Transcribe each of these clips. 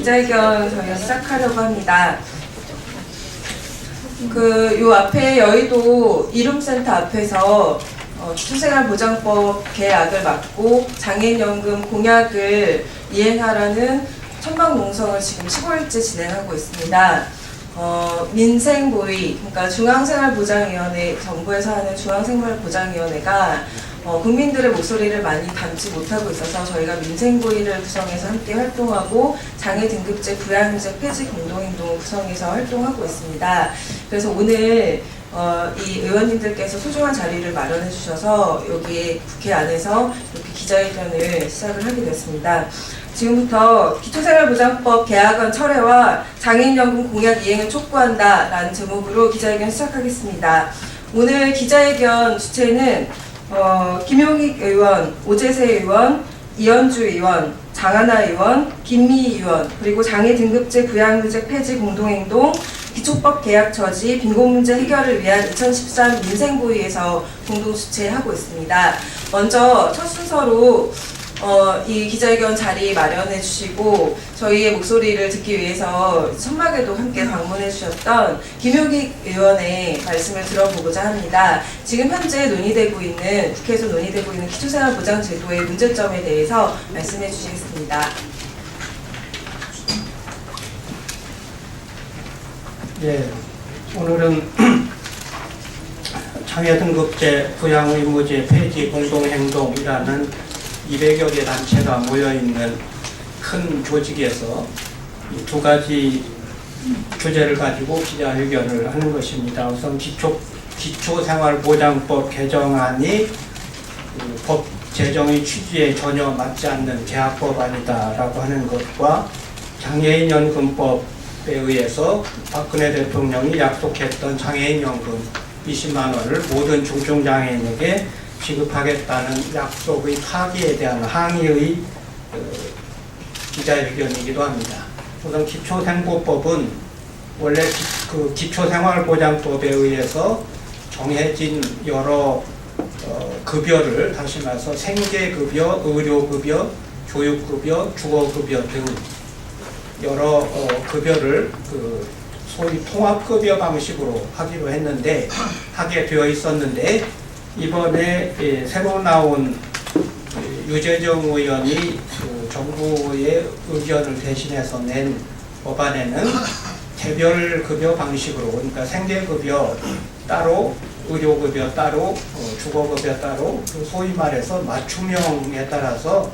기자회견 저희가 시작하려고 합니다. 요 앞에 여의도 이룸센터 앞에서 기초생활보장법 개약을 막고 장애인연금 공약을 이행하라는 천막농성을 지금 15일째 진행하고 있습니다. 민생보위, 그러니까 중앙생활보장위원회, 정부에서 하는 중앙생활보장위원회가 국민들의 목소리를 많이 담지 못하고 있어서 저희가 민생보위를 구성해서 함께 활동하고 장애등급제 부양제 폐지 공동행동을 구성해서 활동하고 있습니다. 그래서 오늘 이 의원님들께서 소중한 자리를 마련해 주셔서 여기 국회 안에서 이렇게 기자회견을 시작을 하게 됐습니다. 지금부터 기초생활보장법 개혁안 철회와 장애인연금 공약 이행을 촉구한다 라는 제목으로 기자회견 시작하겠습니다. 오늘 기자회견 주체는 김용익 의원, 오재세 의원, 이현주 의원, 장하나 의원, 김미희 의원, 그리고 장애등급제 부양제 폐지 공동행동, 기초법 개혁 처지, 빈곤문제 해결을 위한 2013 민생보위에서 공동 주최하고 있습니다. 먼저 첫 순서로 이 기자회견 자리 마련해 주시고 저희의 목소리를 듣기 위해서 천막에도 함께 방문해 주셨던 김용익 의원의 말씀을 들어보고자 합니다. 지금 현재 국회에서 논의되고 있는 기초생활보장제도의 문제점에 대해서 말씀해 주시겠습니다. 예, 오늘은 장애등급제 부양의무제 폐지 공동행동이라는 200여 개 단체가 모여있는 큰 조직에서 이 두 가지 주제를 가지고 기자회견을 하는 것입니다. 우선 기초생활보장법 개정안이 법 제정의 취지에 전혀 맞지 않는 개학법안이다라고 하는 것과 장애인연금법에 의해서 박근혜 대통령이 약속했던 장애인연금 20만 원을 모든 중증장애인에게 지급하겠다는 약속의 파기에 대한 항의의 기자회견이기도 합니다. 우선 기초생보법은 원래 기초생활보장법에 의해서 정해진 여러 급여를, 다시 말해서 생계급여, 의료급여, 교육급여, 주거급여 등 여러 급여를 소위 통합급여 방식으로 하게 되어 있었는데, 이번에 새로 나온 유재정 의원이 정부의 의견을 대신해서 낸 법안에는 개별급여 방식으로, 그러니까 생계급여 따로, 의료급여 따로, 주거급여 따로, 소위 말해서 맞춤형에 따라서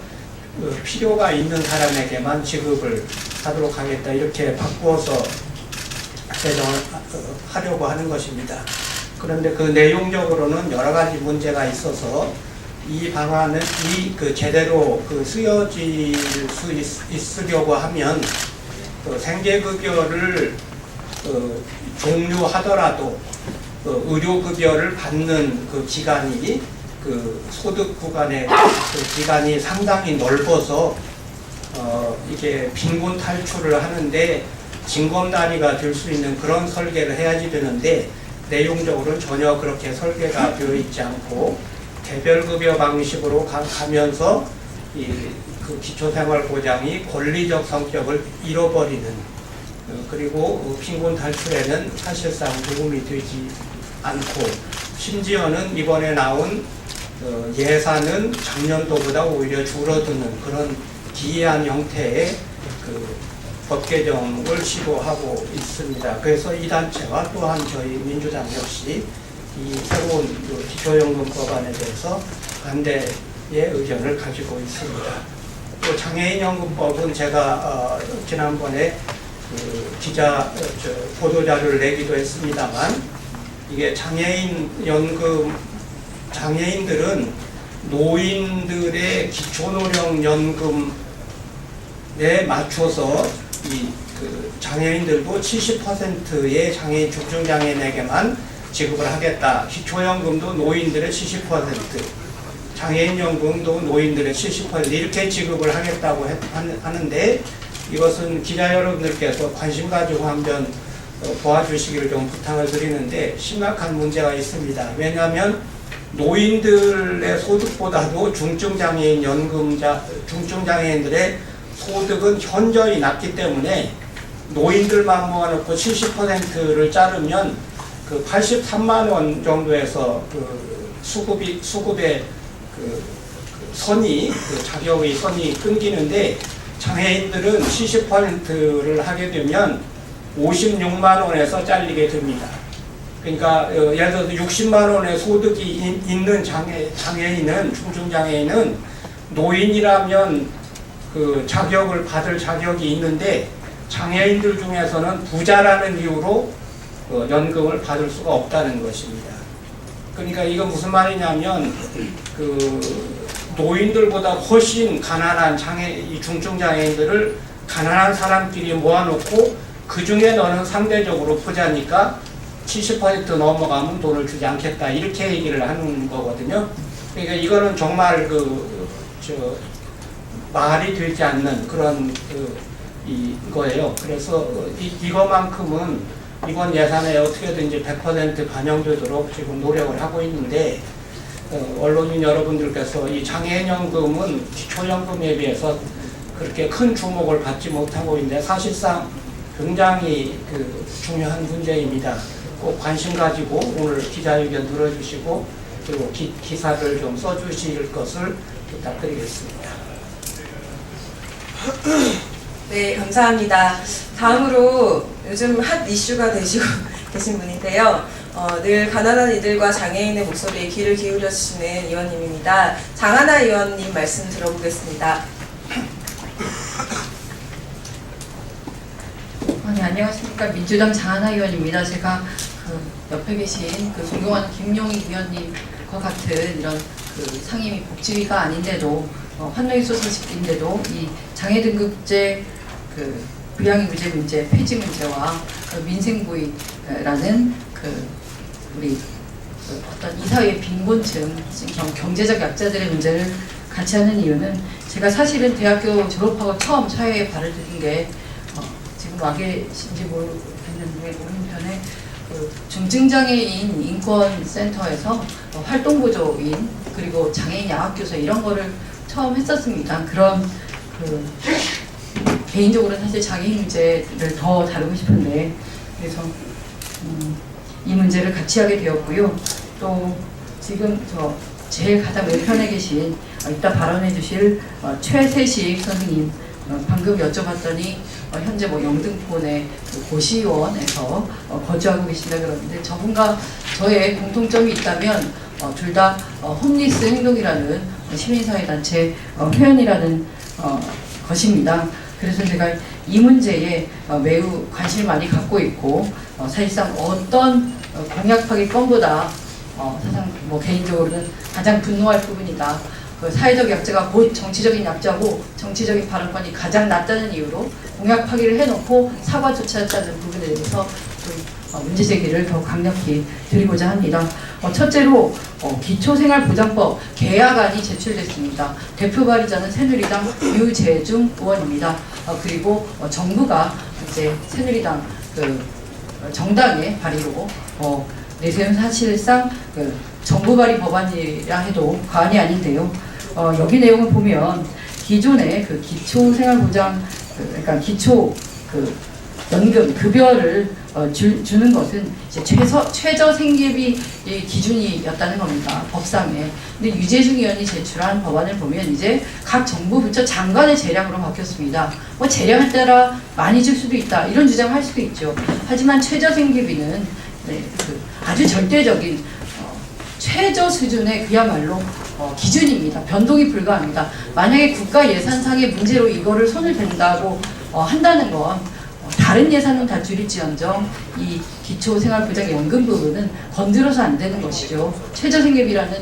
필요가 있는 사람에게만 지급을 하도록 하겠다, 이렇게 바꾸어서 개정을 하려고 하는 것입니다. 그런데 그 내용적으로는 여러 가지 문제가 있어서 이 방안은 제대로 쓰여질 수 있으려고 하면 생계급여를 종료하더라도 의료급여를 받는 기간이 소득 구간의 기간이 상당히 넓어서 이게 빈곤 탈출을 하는데 징검다리가 될 수 있는 그런 설계를 해야지 되는데, 내용적으로는 전혀 그렇게 설계가 되어 있지 않고 개별급여 방식으로 가면서 기초생활보장이 권리적 성격을 잃어버리는, 그리고 빈곤 탈출에는 사실상 도움이 되지 않고, 심지어는 이번에 나온 예산은 작년도보다 오히려 줄어드는 그런 기이한 형태의 법 개정을 시도하고 있습니다. 그래서 이 단체와 또한 저희 민주당 역시 이 새로운 기초연금 법안에 대해서 반대의 의견을 가지고 있습니다. 또 장애인연금법은 제가 지난번에 보도자료를 내기도 했습니다만, 이게 장애인들은 노인들의 기초노령연금에 맞춰서 장애인들도 70%의 장애인, 중증장애인에게만 지급을 하겠다. 기초연금도 노인들의 70%, 장애인연금도 노인들의 70% 이렇게 지급을 하겠다고 하는데, 이것은 기자 여러분들께서 관심 가지고 한번 도와주시기를 좀 부탁을 드리는데 심각한 문제가 있습니다. 왜냐하면 노인들의 소득보다도 중증장애인들의 소득은 현저히 낮기 때문에 노인들만 모아놓고 70%를 자르면 그 83만 원 정도에서 그 수급의 그 선이, 그 자격의 선이 끊기는데, 장애인들은 70%를 하게 되면 56만 원에서 잘리게 됩니다. 그러니까 예를 들어서 60만 원의 소득이 있는 장애인은, 중증장애인은 노인이라면 그 자격을 받을 자격이 있는데, 장애인들 중에서는 부자라는 이유로 연금을 받을 수가 없다는 것입니다. 그러니까 이건 무슨 말이냐면, 그 노인들보다 훨씬 가난한 이 중증장애인들을 가난한 사람끼리 모아놓고 그 중에 너는 상대적으로 부자니까 70% 넘어가면 돈을 주지 않겠다, 이렇게 얘기를 하는 거거든요. 그러니까 이거는 정말 말이 되지 않는 그런 이거예요. 그래서 이거만큼은 이번 예산에 어떻게든지 100% 반영되도록 지금 노력을 하고 있는데, 언론인 여러분들께서 이 장애인연금은 기초연금에 비해서 그렇게 큰 주목을 받지 못하고 있는데, 사실상 굉장히 중요한 문제입니다. 꼭 관심 가지고 오늘 기자회견 들어주시고, 그리고 기사를 좀 써주실 것을 부탁드리겠습니다. 네, 감사합니다. 다음으로 요즘 핫 이슈가 되시고 계신 분인데요. 늘 가난한 이들과 장애인의 목소리에 귀를 기울여 주시는 의원님입니다. 장하나 의원님 말씀 들어보겠습니다. 네, 안녕하십니까. 민주당 장하나 의원입니다. 제가 옆에 계신 존경하는 김용희 의원님과 같은 이런 상임위 복지위가 아닌데도, 환노위 소속인데도 이 장애등급제 부양의 무제 문제, 폐지 문제와 민생고의라는 우리 어떤 이 사회의 빈곤층, 경제적 약자들의 문제를 같이 하는 이유는, 제가 사실은 대학교 졸업하고 처음 사회에 발을 들인 게, 지금 와 계신지 모르겠는데 오른편에 중증장애인 인권센터에서 활동보조인, 그리고 장애인 양학교사 이런 거를 처음 했었습니다. 그런 개인적으로는 사실 장애인 문제를 더 다루고 싶은데, 그래서 이 문제를 같이 하게 되었고요. 또 지금 제일 가장 왼편에 계신 이따 발언해 주실 최세식 선생님, 방금 여쭤봤더니 현재 영등포 내 고시원에서 거주하고 계신다 그러는데, 저분과 저의 공통점이 있다면 둘 다 홈리스 행동이라는 시민사회단체 회원이라는 것입니다. 그래서 제가 이 문제에 매우 관심을 많이 갖고 있고, 사실상 어떤 공약 파기 건보다 사실상 개인적으로는 가장 분노할 부분이다. 사회적 약자가 곧 정치적인 약자고 정치적인 발언권이 가장 낮다는 이유로 공약 파기를 해놓고 사과조차 하지 않는 부분에 대해서 문제 제기를 더 강력히 드리고자 합니다. 첫째로 기초생활보장법 개약안이 제출됐습니다. 대표 발의자는 새누리당 유재중 의원입니다. 그리고 정부가 이제 새누리당 정당의 발의로 내세운, 사실상 정부 발의 법안이라 해도 과언이 아닌데요. 여기 내용을 보면 기존의 기초생활보장, 그러니까 기초 연금 급여를 주는 것은 이제 최저 생계비 기준이었다는 겁니다, 법상에. 근데 유재중 의원이 제출한 법안을 보면 이제 각 정부 부처 장관의 재량으로 바뀌었습니다. 재량에 따라 많이 줄 수도 있다, 이런 주장을 할 수도 있죠. 하지만 최저 생계비는 아주 절대적인 최저 수준의 그야말로 기준입니다. 변동이 불가합니다. 만약에 국가 예산상의 문제로 이거를 손을 댄다고 한다는 건 다른 예산은 다 줄일지언정 이 기초생활보장연금 부분은 건드려서 안 되는 것이죠. 최저생계비라는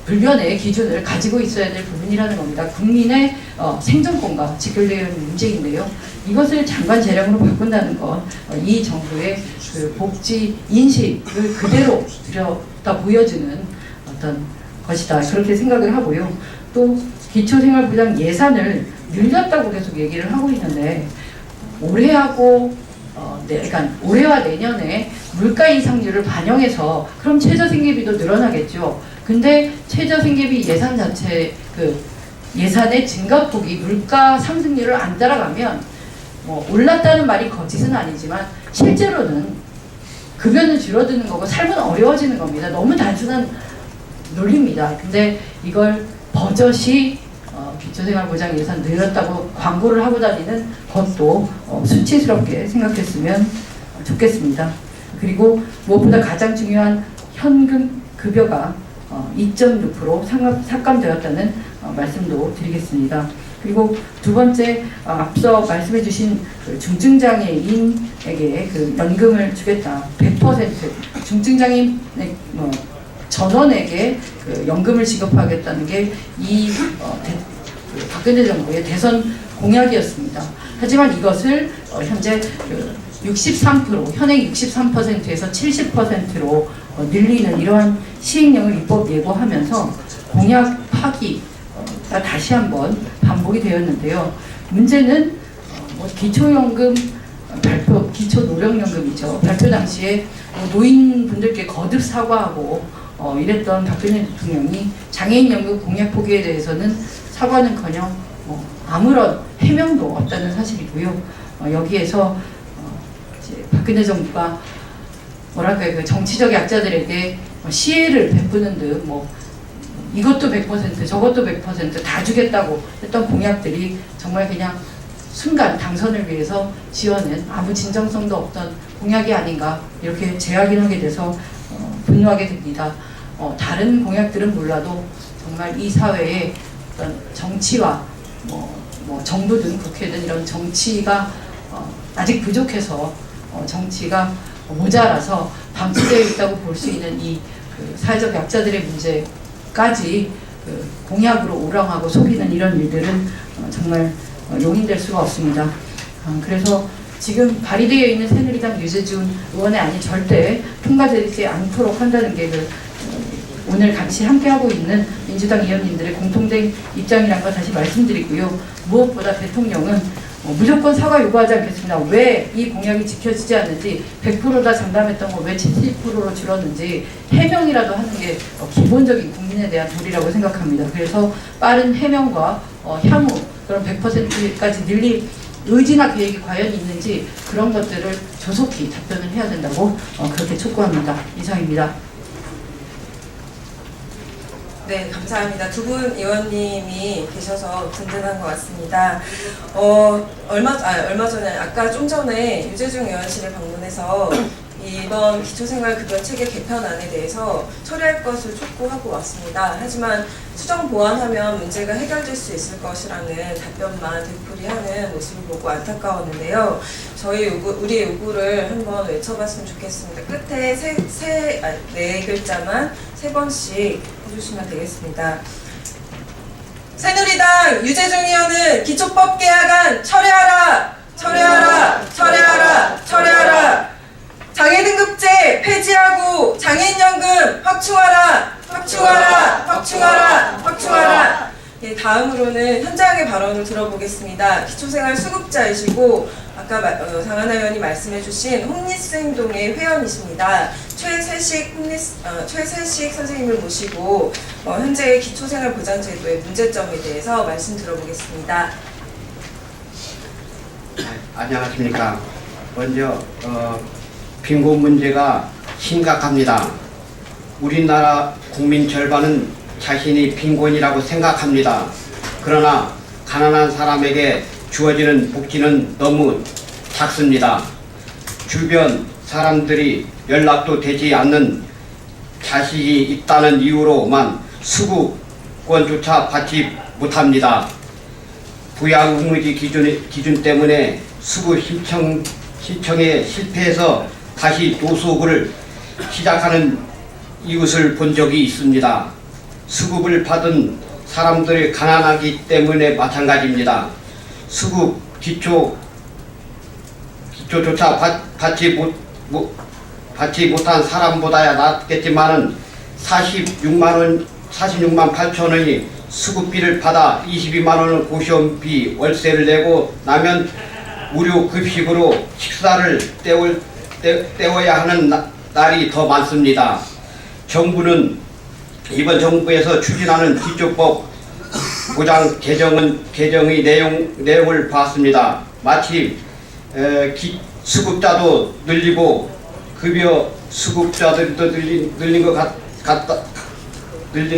불변의 기준을 가지고 있어야 될 부분이라는 겁니다. 국민의 생존권과 직결되어 있는 문제인데요. 이것을 장관 재량으로 바꾼다는 건 이 정부의 복지 인식을 그대로 들여다 보여주는 어떤 것이다, 그렇게 생각을 하고요. 또 기초생활보장 예산을 늘렸다고 계속 얘기를 하고 있는데, 올해하고 그러니까 올해와 내년에 물가 인상률을 반영해서 그럼 최저생계비도 늘어나겠죠. 근데 최저생계비 예산 자체 예산의 증가폭이 물가 상승률을 안 따라가면 뭐 올랐다는 말이 거짓은 아니지만 실제로는 급여는 줄어드는 거고 삶은 어려워지는 겁니다. 너무 단순한 논리입니다. 근데 이걸 버젓이 기초생활보장 예산 늘렸다고 광고를 하고 다니는 것도 수치스럽게 생각했으면 좋겠습니다. 그리고 무엇보다 가장 중요한 현금 급여가 2.6% 삭감되었다는 말씀도 드리겠습니다. 그리고 두 번째, 앞서 말씀해 주신 그 중증장애인에게 그 연금을 주겠다. 100% 중증장애인 전원에게 그 연금을 지급하겠다는 게 이 박근혜 정부의 대선 공약이었습니다. 하지만 이것을 현재 63%, 현행 63%에서 70%로 늘리는 이러한 시행령을 입법 예고하면서 공약 파기가 다시 한번 반복이 되었는데요. 문제는 기초연금 발표, 기초노령연금이죠. 발표 당시에 노인분들께 거듭 사과하고 이랬던 박근혜 대통령이 장애인연금 공약 포기에 대해서는 사과는커녕 아무런 해명도 없다는 사실이고요. 여기에서 이제 박근혜 정부가 뭐랄까요, 그 정치적 약자들에게 시혜를 베푸는 듯 이것도 100% 저것도 100% 다 주겠다고 했던 공약들이 정말 그냥 순간 당선을 위해서 지어낸 아무 진정성도 없던 공약이 아닌가 이렇게 재확인하게 돼서 분노하게 됩니다. 다른 공약들은 몰라도 정말 이 사회에 어떤 정치와 정부든 국회든 이런 정치가 아직 부족해서 정치가 모자라서 방치되어 있다고 볼 수 있는 이 사회적 약자들의 문제까지 공약으로 우롱하고 속이는 이런 일들은 정말 용인될 수가 없습니다. 그래서 지금 발의되어 있는 새누리당 유재준 의원의 안이 절대 통과되지 않도록 한다는 게 오늘 같이 함께하고 있는 민주당 의원님들의 공통된 입장이라는 걸 다시 말씀드리고요. 무엇보다 대통령은 무조건 사과 요구하지 않겠습니다. 왜 이 공약이 지켜지지 않는지 100% 다 장담했던 거 왜 70%로 줄었는지 해명이라도 하는 게 기본적인 국민에 대한 도리라고 생각합니다. 그래서 빠른 해명과 향후 그런 100%까지 늘릴 의지나 계획이 과연 있는지 그런 것들을 조속히 답변을 해야 된다고 그렇게 촉구합니다. 이상입니다. 네, 감사합니다. 두 분 의원님이 계셔서 든든한 것 같습니다. 얼마 전에, 아까 좀 전에 유재중 의원실을 방문해서 이번 기초생활급여 체계 개편안에 대해서 처리할 것을 촉구하고 왔습니다. 하지만 수정 보완하면 문제가 해결될 수 있을 것이라는 답변만 되풀이하는 모습을 보고 안타까웠는데요. 우리의 요구를 한번 외쳐봤으면 좋겠습니다. 끝에 네 글자만 3번씩 해주시면 되겠습니다. 새누리당 유재중 의원은 기초법 개혁안 철회하라! 철회하라! 철회하라! 철회하라! 장애등급제 폐지하고 장애인연금 확충하라! 확충하라! 확충하라! 확충하라! 예, 다음으로는 현장의 발언을 들어보겠습니다. 기초생활 수급자이시고 아까 장하나 의원이 말씀해주신 홈리스 행동의 회원이십니다. 최세식 선생님을 모시고 현재의 기초생활 보장제도의 문제점에 대해서 말씀 들어보겠습니다. 안녕하십니까. 먼저 빈곤 문제가 심각합니다. 우리나라 국민 절반은 자신이 빈곤이라고 생각합니다. 그러나 가난한 사람에게 주어지는 복지는 너무 작습니다. 주변 사람들이 연락도 되지 않는 자식이 있다는 이유로만 수급권조차 받지 못합니다. 부양 의무지 기준 때문에 수급 신청에 실패해서 다시 노숙을 시작하는 이웃을 본 적이 있습니다. 수급을 받은 사람들이 가난하기 때문에 마찬가지입니다. 수급 기초조차 받지 못한 사람보다야 낫겠지만은 46만 8천 원이 수급비를 받아 22만 원을 고시원비 월세를 내고 나면 무료 급식으로 식사를 때워야 하는 날이 더 많습니다. 이번 정부에서 추진하는 기초법 보장 개정의 내용을 봤습니다. 마치 수급자도 늘리고 급여 수급자들도 늘리는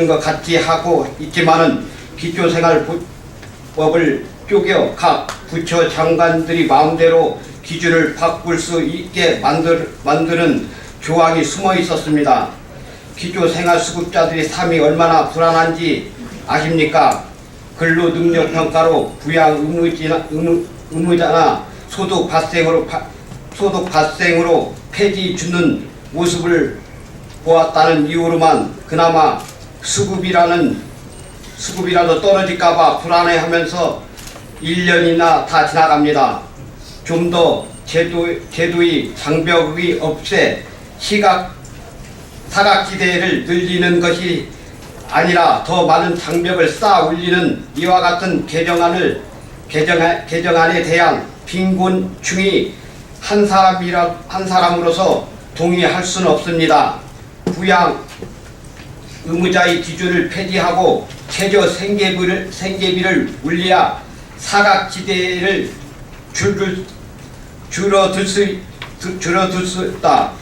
것 같이 하고 있지만은 기초생활법을 쪼개 각 부처 장관들이 마음대로 기준을 바꿀 수 있게 만드는 조항이 숨어 있었습니다. 기초생활수급자들의 삶이 얼마나 불안한지 아십니까? 근로능력평가로 부양 의무자나 소득 발생으로 폐지 주는 모습을 보았다는 이유로만 그나마 수급이라도 떨어질까봐 불안해하면서 1년이나 다 지나갑니다. 좀 더 제도의 장벽이 없애 사각지대를 늘리는 것이 아니라 더 많은 장벽을 쌓아 올리는 이와 같은 개정안에 대한 빈곤층이 한 사람으로서 동의할 수는 없습니다. 부양 의무자의 기준을 폐지하고 최저 생계비를 올려야 사각지대를 줄어들 수 있다.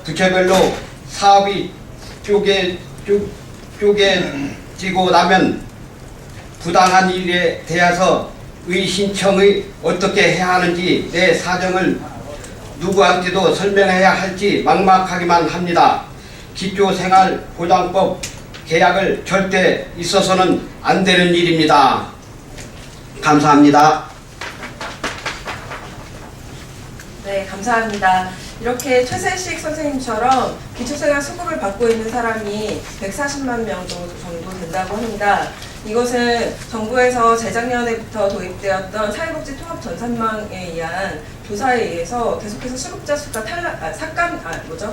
부처별로 사업이 쪼개지고 나면 부당한 일에 대해서 신청을 어떻게 해야 하는지 내 사정을 누구한테도 설명해야 할지 막막하기만 합니다. 기초생활보장법 개혁을 절대 있어서는 안 되는 일입니다. 감사합니다. 네, 감사합니다. 이렇게 최세식 선생님처럼 기초생활 수급을 받고 있는 사람이 140만 명 정도 된다고 합니다. 이것은 정부에서 재작년에부터 도입되었던 사회복지 통합 전산망에 의한 조사에 의해서 계속해서 수급자 수가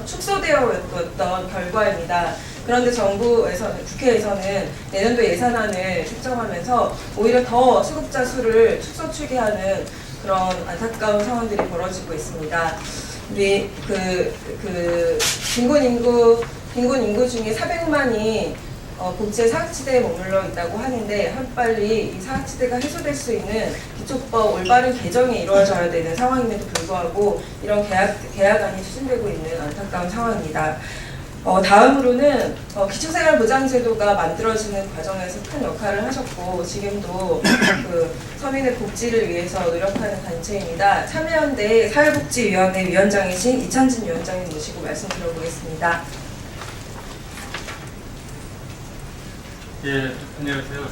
축소되어 왔던 결과입니다. 그런데 국회에서는 내년도 예산안을 책정하면서 오히려 더 수급자 수를 축소추게 하는 그런 안타까운 상황들이 벌어지고 있습니다. 우리 빈곤 인구 중에 400만이 복지의 사각지대에 머물러 있다고 하는데 하루빨리 이 사각지대가 해소될 수 있는 기초법 올바른 개정이 이루어져야 되는 상황임에도 불구하고 이런 개혁안이 추진되고 있는 안타까운 상황입니다. 다음으로는 기초생활보장제도가 만들어지는 과정에서 큰 역할을 하셨고 지금도 서민의 복지를 위해서 노력하는 단체입니다. 참여연대 사회복지위원회 위원장이신 이찬진 위원장님 모시고 말씀 들어보겠습니다. 예, 안녕하세요.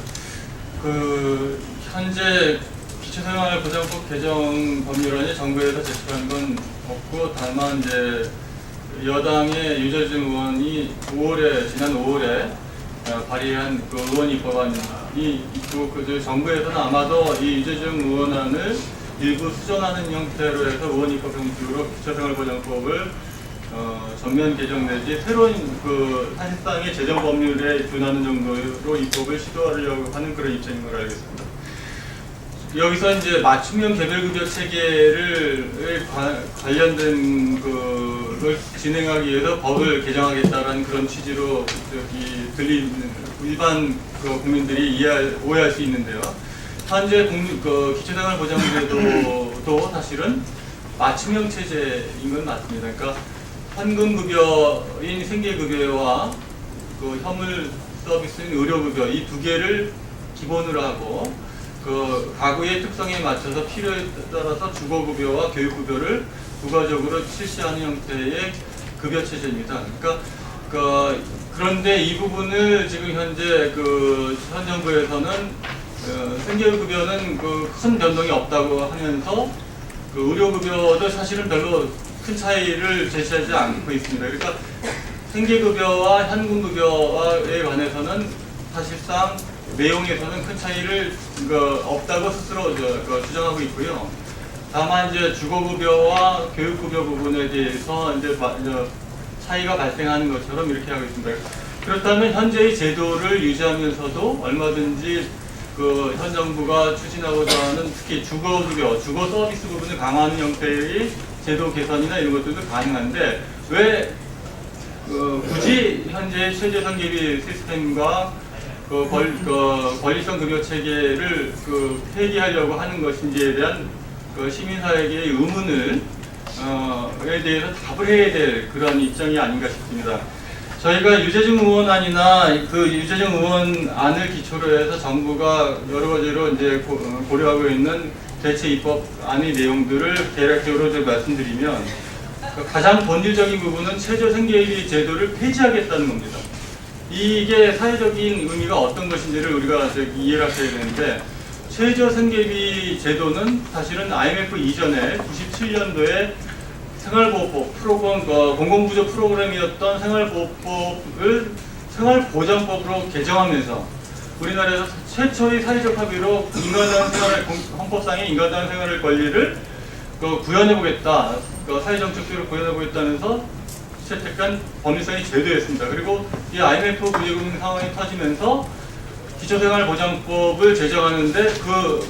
현재 기초생활보장법 개정 법률안이 정부에서 제출한 건 없고 다만 이제 여당의 유재중 의원이 지난 5월에 발의한 의원 입법안이 있고 정부에서는 아마도 이 유재중 의원안을 일부 수정하는 형태로 해서 의원 입법 형식으로 기초생활보장법을 전면 개정 내지 새로운 사실상의 재정 법률에 준하는 정도로 입법을 시도하려고 하는 그런 입장인 걸 알겠습니다. 여기서 이제 맞춤형 개별급여 체계를 관련된 걸 진행하기 위해서 법을 개정하겠다라는 그런 취지로 일반 국민들이 오해할 수 있는데요. 현재 기초생활보장제도도 사실은 맞춤형 체제인 건 맞습니다. 그러니까 현금급여인 생계급여와 현물 서비스인 의료급여 이 두 개를 기본으로 하고 가구의 특성에 맞춰서 필요에 따라서 주거급여와 교육급여를 부가적으로 실시하는 형태의 급여 체제입니다. 그런데 이 부분을 지금 현재 현 정부에서는 생계급여는 큰 변동이 없다고 하면서 의료급여도 사실은 별로 큰 차이를 제시하지 않고 있습니다. 그러니까 생계급여와 현금급여에 관해서는 사실상 내용에서는 큰 차이를 없다고 스스로 주장하고 있고요. 다만 이제 주거급여와 교육급여 부분에 대해서 이제 차이가 발생하는 것처럼 이렇게 하고 있습니다. 그렇다면 현재의 제도를 유지하면서도 얼마든지 현 정부가 추진하고자 하는 특히 주거급여, 주거 서비스 부분을 강화하는 형태의 제도 개선이나 이런 것들도 가능한데 왜 굳이 현재 최저생계비 시스템과 권리성 급여 체계를 폐기하려고 하는 것인지에 대한 시민사회계의 의문을 에 대해서 답을 해야 될 그런 입장이 아닌가 싶습니다. 저희가 유재중 의원안이나 그 유재중 의원안을 기초로 해서 정부가 여러 가지로 이제 고려하고 있는 대체 입법안의 내용들을 대략적으로 좀 말씀드리면 가장 본질적인 부분은 최저생계비 제도를 폐지하겠다는 겁니다. 이게 사회적인 의미가 어떤 것인지를 우리가 이해를 하셔야 되는데, 최저생계비 제도는 사실은 IMF 이전에 97년도에 생활보호법 프로그램, 공공부조 프로그램이었던 생활보호법을 생활보장법으로 개정하면서 우리나라에서 최초의 사회적 합의로 헌법상의 인간다운 생활의 권리를 구현해보겠다, 사회정책적으로 구현해보겠다면서 채택한 법률상의 제도였습니다. 그리고 이 IMF 부재금 상황이 터지면서 기초생활보장법을 제정하는데 그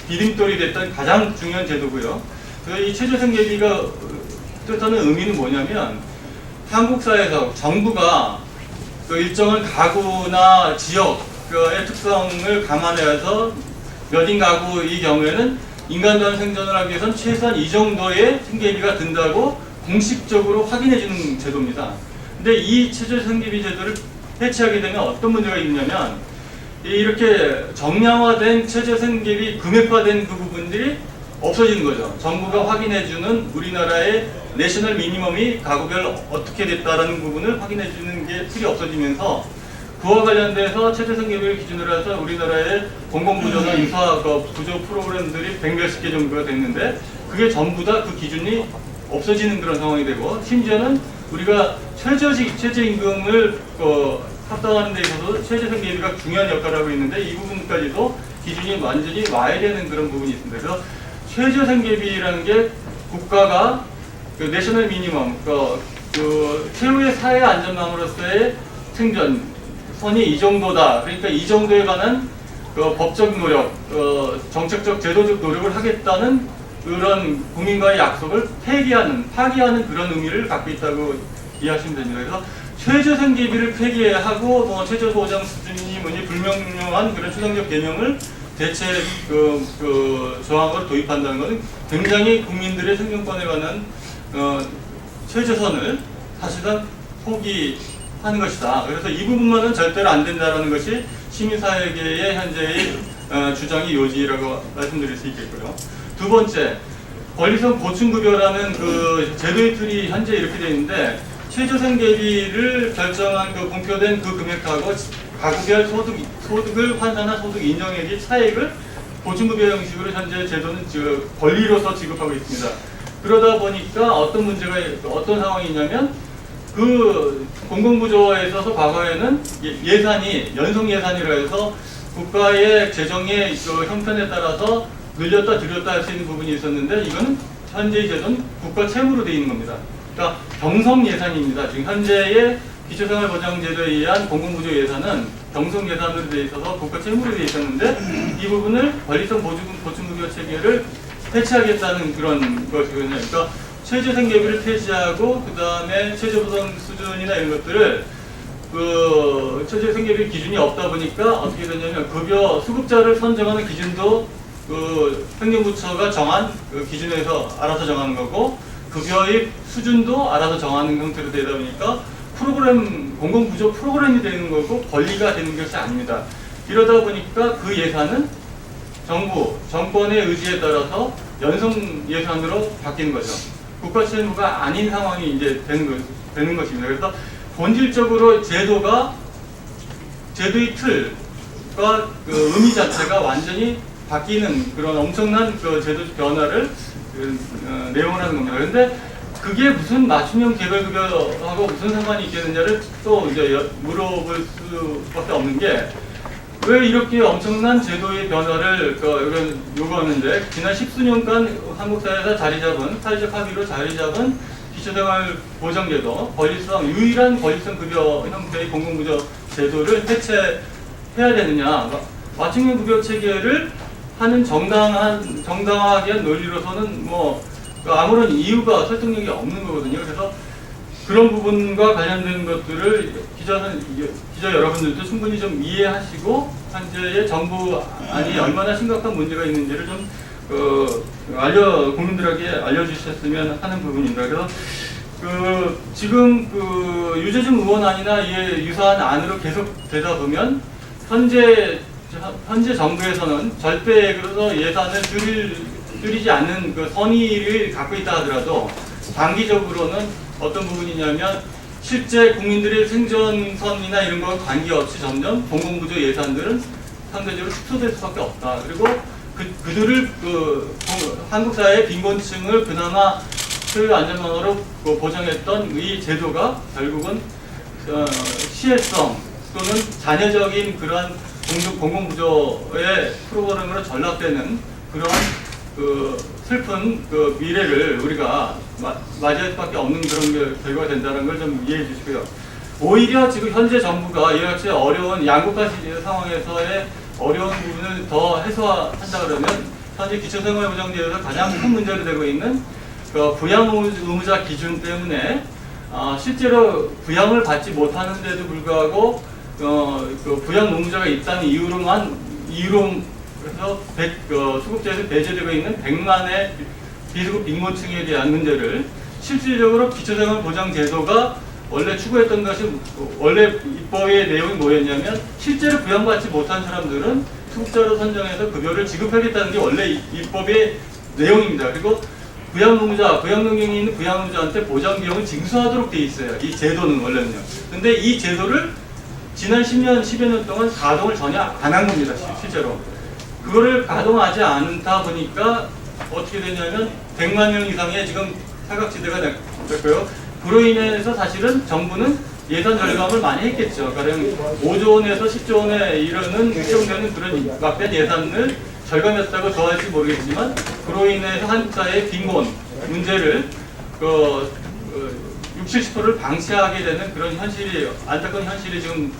디딤돌이 됐던 가장 중요한 제도고요. 이 최저생계비가 뜻하는 의미는 뭐냐면, 한국 사회에서 정부가 일정한 가구나 지역의 특성을 감안해서 몇 인 가구의 경우에는 인간다운 생존을 하기 위해서는 최소한 이 정도의 생계비가 든다고 공식적으로 확인해 주는 제도입니다. 근데 이 최저생계비 제도를 해체하게 되면 어떤 문제가 있냐면, 이렇게 정량화된 최저생계비 금액화된 그 부분들이 없어지는 거죠. 정부가 확인해주는 우리나라의 내셔널 미니멈이 가구별 어떻게 됐다라는 부분을 확인해주는 게 틀이 없어지면서, 그와 관련돼서 최저생계비를 기준으로 해서 우리나라의 공공부조나 인사부조 프로그램들이 100몇십 개 정도가 됐는데, 그게 전부 다 그 기준이 없어지는 그런 상황이 되고, 심지어는 우리가 최저임금을 합당하는 데 있어서 최저생계비가 중요한 역할을 하고 있는데, 이 부분까지도 기준이 완전히 와야 되는 그런 부분이 있습니다. 그래서 최저생계비라는 게 국가가 내셔널 미니멈, 최후의 사회 안전망으로서의 생존선이 이 정도다. 그러니까 이 정도에 관한 법적 노력, 정책적, 제도적 노력을 하겠다는 그런 국민과의 약속을 파기하는 그런 의미를 갖고 있다고 이해하시면 됩니다. 그래서 최저생계비를 폐기하고 최저보장 수준이 뭐니 불명료한 그런 추상적 개념을 대체 조항으로 도입한다는 것은 굉장히 국민들의 생존권에 관한 최저선을 사실상 포기하는 것이다. 그래서 이 부분만은 절대로 안 된다는 것이 시민사회계의 현재의 주장의 요지라고 말씀드릴 수 있겠고요. 두 번째, 권리성 보충급여라는 그 제도의 틀이 현재 이렇게 되어 있는데, 최저생계비를 결정한 공표된 그 금액하고 가구별 소득을 환산한 소득 인정액의 차액을 보충급여 형식으로 현재 제도는 권리로서 지급하고 있습니다. 그러다 보니까 어떤 상황이 있냐면, 그 공공부조에 있어서 과거에는 예산이 연속 예산이라 해서 국가의 재정의 형편에 따라서 늘렸다 줄였다 할 수 있는 부분이 있었는데, 이거는 현재의 제도는 국가 채무로 되어 있는 겁니다. 그러니까 경성 예산입니다. 지금 현재의 기초생활보장제도에 의한 공공부조 예산은 경성 예산으로 되어 있어서 국가 채무로 되어 있었는데, 이 부분을 권리성 보충급여 체계를 폐지하겠다는 그런 것이거든요. 그러니까 최저생계비를 폐지하고 그 다음에 최저보상 수준이나 이런 것들을 최저생계비 기준이 없다 보니까 어떻게 되냐면, 급여 수급자를 선정하는 기준도 행정부처가 정한 기준에서 알아서 정하는 거고, 급여의 수준도 알아서 정하는 형태로 되다 보니까 공공부조 프로그램이 되는 거고 권리가 되는 것이 아닙니다. 이러다 보니까 그 예산은 정권의 의지에 따라서 연성 예산으로 바뀌는 거죠. 국가 채무가 아닌 상황이 이제 되는 것입니다. 그래서 본질적으로 제도의 틀과 의미 자체가 완전히 바뀌는 그런 엄청난 제도적 변화를 내용하는 겁니다. 그런데 그게 무슨 맞춤형 개별급여하고 무슨 상관이 있겠느냐를 또 이제 물어볼 수밖에 없는 게, 왜 이렇게 엄청난 제도의 변화를 요구하는데, 지난 10수년간 한국 사회에서 사회적 합의로 자리 잡은 기초생활보장제도, 유일한 권리성 급여 형태의 공공부조 제도를 해체해야 되느냐, 맞춤형 급여 체계를 하는 정당하게 한 논리로서는 아무런 이유가 설득력이 없는 거거든요. 그래서 그런 부분과 관련된 것들을 기자 여러분들도 충분히 좀 이해하시고 현재의 정부 안이 얼마나 심각한 문제가 있는지를 좀 국민들에게 알려주셨으면 하는 부분입니다. 그래서 지금 유재중 의원안이나 이에 유사한 안으로 계속 되다 보면 현재 정부에서는 절대적으로 예산을 줄이지 않는 선의를 갖고 있다 하더라도 단기적으로는 어떤 부분이냐면 실제 국민들의 생존선이나 이런 거와 관계없이 점점 공공부조 예산들은 상대적으로 축소될 수밖에 없다. 그리고 그들을 한국 사회의 빈곤층을 그나마 소유 안전망으로 보장했던 이 제도가 결국은 시혜성 또는 잔여적인 그러한 공공부조의 프로그램으로 전락되는 그러한 슬픈 미래를 우리가 맞이할 수밖에 없는 그런 결과가 된다는 걸 좀 이해해 주시고요. 오히려 지금 현재 정부가 이와 같이 어려운 양극화 상황에서의 어려운 부분을 더 해소한다 그러면 현재 기초생활보장제도에서 가장 큰 문제로 되고 있는 부양 의무자 기준 때문에 실제로 부양을 받지 못하는데도 불구하고 부양 의무자가 있다는 이유로 그래서 수급제에서 배제되고 있는 100만의 비수급 빈곤층에 대한 문제를 실질적으로 기초생활보장제도가 원래 추구했던 것이 원래 입법의 내용이 뭐였냐면 실제로 부양받지 못한 사람들은 수급자로 선정해서 급여를 지급하겠다는 게 원래 입법의 내용입니다. 그리고 부양 능력이 있는 부양 의무자한테 보장 비용을 징수하도록 돼 있어요. 이 제도는 원래는요. 근데 이 제도를 지난 10년, 10여 년 동안 가동을 전혀 안 한 겁니다. 실제로. 그거를 가동하지 않다 보니까 어떻게 되냐면 100만 명 이상의 지금 사각지대가 됐고요. 그로 인해서 사실은 정부는 예산 절감을 많이 했겠죠. 가령 5조 원에서 10조 원에 이르는 일정되는 그런 막대한 예산을 절감했다고 좋아할지 모르겠지만 그로 인해서 한국 사회의 빈곤 문제를 60-70%를 방치하게 되는 그런 현실이 안타까운 현실이 지금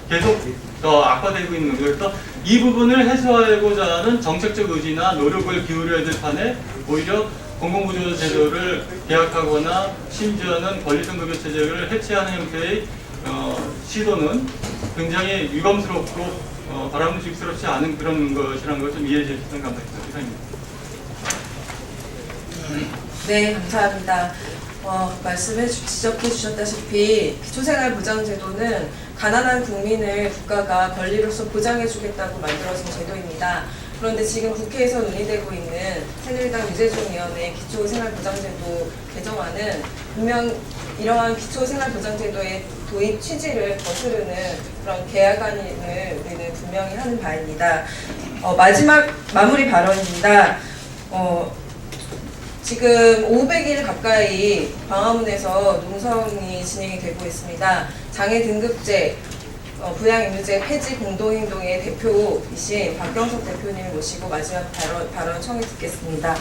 계속 더 악화되고 있는 거예요. 그래서 이 부분을 해소하고자 하는 정책적 의지나 노력을 기울여야 될 판에 오히려 공공부조 제도를 개혁하거나 심지어는 권리성급여 체제를 해체하는 형태의 시도는 굉장히 유감스럽고 바람직스럽지 않은 그런 것이라는 걸 좀 이해해 주시면 감사합니다. 네, 감사합니다. 지적해 주셨다시피 기초생활보장제도는 가난한 국민을 국가가 권리로서 보장해 주겠다고 만들어진 제도입니다. 그런데 지금 국회에서 논의되고 있는 새누리당 유재중 의원의 기초생활보장제도 개정안은 분명 이러한 기초생활보장제도의 도입 취지를 거스르는 그런 개혁안을 우리는 분명히 하는 바입니다. 마지막 마무리 발언입니다. 지금 500일 가까이 광화문에서 농성이 진행이 되고 있습니다. 장애 등급제, 부양의무제 폐지 공동행동의 대표이신 박경석 대표님을 모시고 마지막 발언 청해 듣겠습니다.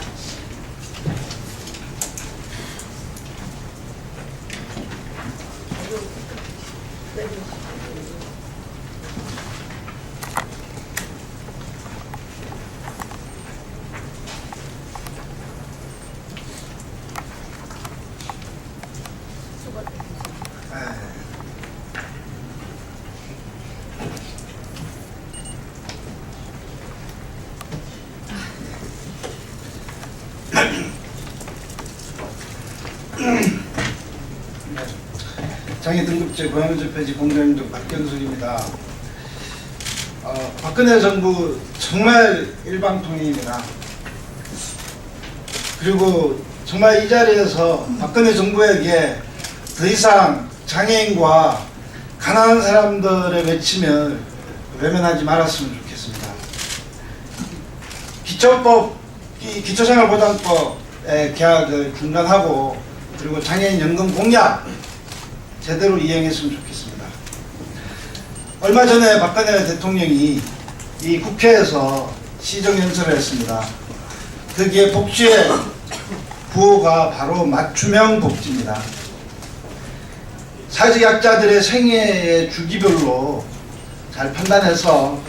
장애 등급제 부양의무제 폐지 공동행동 박경석입니다. 박근혜 정부 정말 일방통행입니다. 그리고 정말 이 자리에서 박근혜 정부에게 더 이상 장애인과 가난한 사람들의 외침을 외면하지 말았으면 좋겠습니다. 기초생활보장법의 개혁을 중단하고 그리고 장애인 연금 공약 제대로 이행했으면 좋겠습니다. 얼마 전에 박근혜 대통령이 이 국회에서 시정연설을 했습니다. 거기에 복지의 구호가 바로 맞춤형 복지입니다. 사회적약자들의 생애의 주기별로 잘 판단해서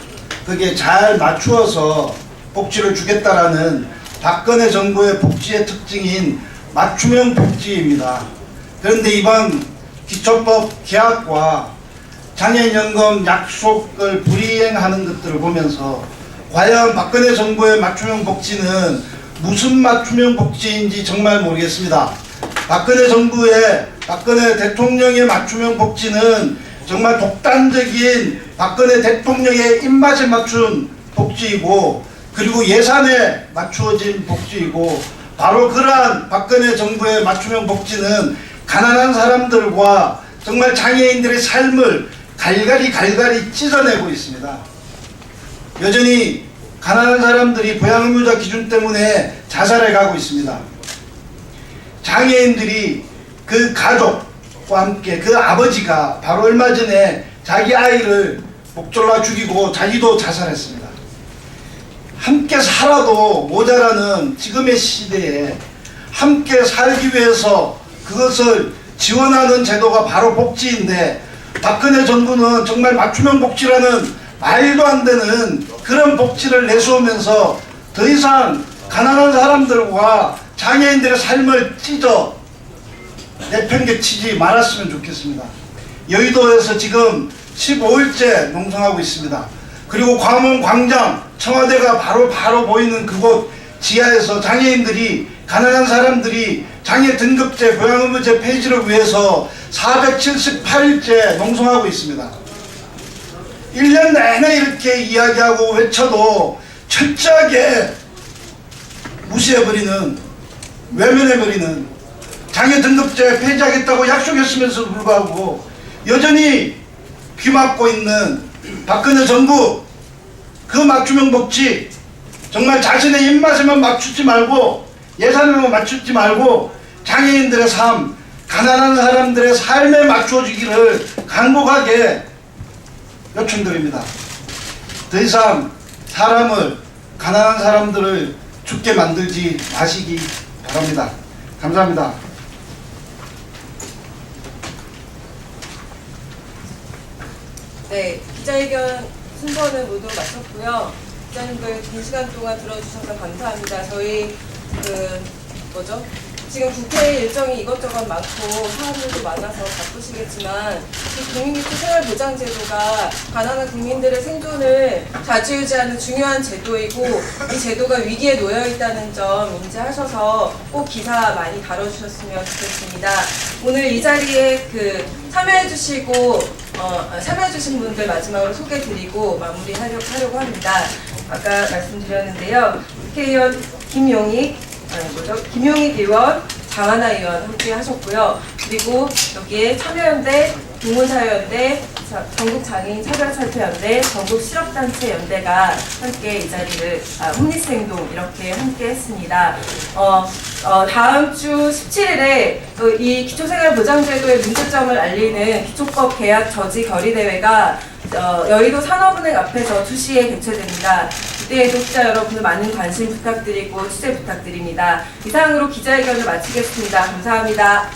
거기에 잘 맞추어서 복지를 주겠다라는 박근혜 정부의 복지의 특징인 맞춤형 복지입니다. 그런데 이번 기초법 개혁과 장애인연금 약속을 불이행하는 것들을 보면서 과연 박근혜 정부의 맞춤형 복지는 무슨 맞춤형 복지인지 정말 모르겠습니다. 박근혜 대통령의 맞춤형 복지는 정말 독단적인 박근혜 대통령의 입맛에 맞춘 복지이고, 그리고 예산에 맞추어진 복지이고, 바로 그러한 박근혜 정부의 맞춤형 복지는 가난한 사람들과 정말 장애인들의 삶을 갈갈이 찢어내고 있습니다. 여전히 가난한 사람들이 부양의무자 기준 때문에 자살해 가고 있습니다. 장애인들이 그 가족과 함께 그 아버지가 바로 얼마 전에 자기 아이를 목졸라 죽이고 자기도 자살했습니다. 함께 살아도 모자라는 지금의 시대에 함께 살기 위해서 그것을 지원하는 제도가 바로 복지인데, 박근혜 정부는 정말 맞춤형 복지라는 말도 안 되는 그런 복지를 내세우면서 더 이상 가난한 사람들과 장애인들의 삶을 찢어 내팽개치지 말았으면 좋겠습니다. 여의도에서 지금 15일째 농성하고 있습니다. 그리고 광화문 광장, 청와대가 바로 보이는 그곳 지하에서 장애인들이, 가난한 사람들이 장애 등급제, 부양의무제 폐지를 위해서 478일째 농성하고 있습니다. 1년 내내 이렇게 이야기하고 외쳐도 철저하게 무시해버리는, 외면해버리는, 장애 등급제 폐지하겠다고 약속했으면서도 불구하고 여전히 귀 막고 있는 박근혜 정부, 그 맞춤형 복지 정말 자신의 입맛에만 맞추지 말고, 예산에만 맞추지 말고 장애인들의 삶, 가난한 사람들의 삶에 맞춰주기를 간곡하게 요청드립니다. 더 이상 사람을, 가난한 사람들을 죽게 만들지 마시기 바랍니다. 감사합니다. 네, 기자회견 순서는 모두 마쳤고요. 기자님들 긴 시간 동안 들어주셔서 감사합니다. 저희 지금 국회 일정이 이것저것 많고 사안들도 많아서 바쁘시겠지만, 이 국민기초생활보장제도가 가난한 국민들의 생존을 좌지우지하는 중요한 제도이고, 이 제도가 위기에 놓여 있다는 점 인지하셔서 꼭 기사 많이 다뤄주셨으면 좋겠습니다. 오늘 이 자리에 참여해주신 분들 마지막으로 소개드리고 마무리하려고 합니다. 아까 말씀드렸는데요. 국회의원 김용익 의원, 장하나 의원 함께 하셨고요. 그리고 여기에 참여연대, 동문사회연대, 전국장애인차별철폐연대, 전국실업단체연대가 함께 이 자리를 홈리스행동 이렇게 함께 했습니다. 다음 주 17일에 이 기초생활보장제도의 문제점을 알리는 기초법 개혁 저지 결의대회가 여의도 산업은행 앞에서 2시에 개최됩니다. 이때에도 기자 여러분들 많은 관심 부탁드리고 취재 부탁드립니다. 이상으로 기자회견을 마치겠습니다. 감사합니다.